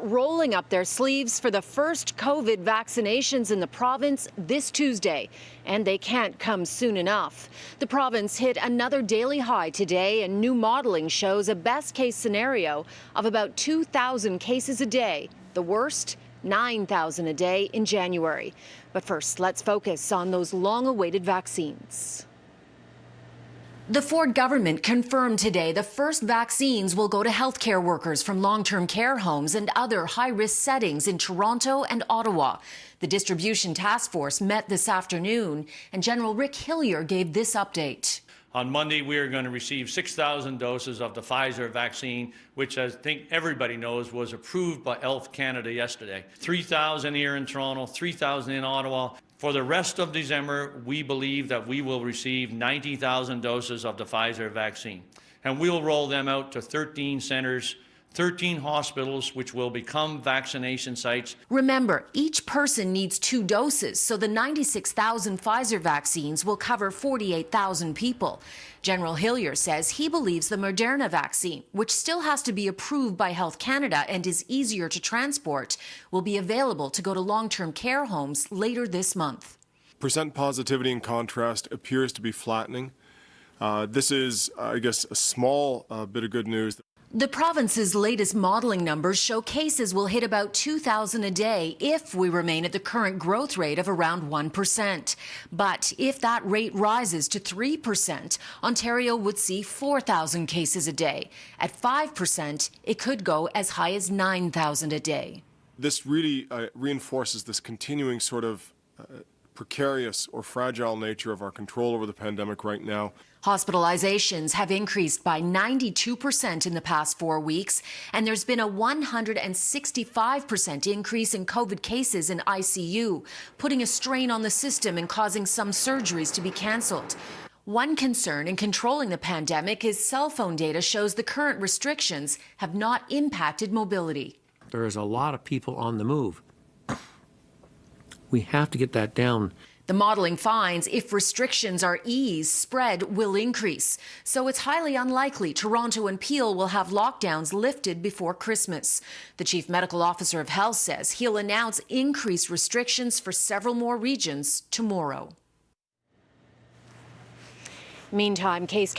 rolling up their sleeves for the first COVID vaccinations in the province this Tuesday, and they can't come soon enough. The province hit another daily high today, and new modeling shows a best-case scenario of about 2,000 cases a day. The worst, 9,000 a day in January. But first, let's focus on those long-awaited vaccines. The Ford government confirmed today the first vaccines will go to healthcare workers from long-term care homes and other high-risk settings in Toronto and Ottawa. The distribution task force met this afternoon, and General Rick Hillier gave this update. On Monday, we are going to receive 6,000 doses of the Pfizer vaccine, which I think everybody knows was approved by Health Canada yesterday. 3,000 here in Toronto, 3,000 in Ottawa. For the rest of December, we believe that we will receive 90,000 doses of the Pfizer vaccine. And we'll roll them out to 13 centres, 13 hospitals, which will become vaccination sites. Remember, each person needs 2 doses, so the 96,000 Pfizer vaccines will cover 48,000 people. General Hillier says he believes the Moderna vaccine, which still has to be approved by Health Canada and is easier to transport, will be available to go to long-term care homes later this month. Percent positivity, in contrast, appears to be flattening. This is, I guess, a small bit of good news. The province's latest modeling numbers show cases will hit about 2,000 a day if we remain at the current growth rate of around 1%. But if that rate rises to 3%, Ontario would see 4,000 cases a day. At 5%, it could go as high as 9,000 a day. This really reinforces this continuing sort of precarious or fragile nature of our control over the pandemic right now. Hospitalizations have increased by 92% in the past 4 weeks, and there's been a 165% increase in COVID cases in ICU, putting a strain on the system and causing some surgeries to be cancelled. One concern in controlling the pandemic is cell phone data shows the current restrictions have not impacted mobility. There is a lot of people on the move. We have to get that down. The modeling finds if restrictions are eased, spread will increase. So it's highly unlikely Toronto and Peel will have lockdowns lifted before Christmas. The Chief Medical Officer of Health says he'll announce increased restrictions for several more regions tomorrow. Meantime, case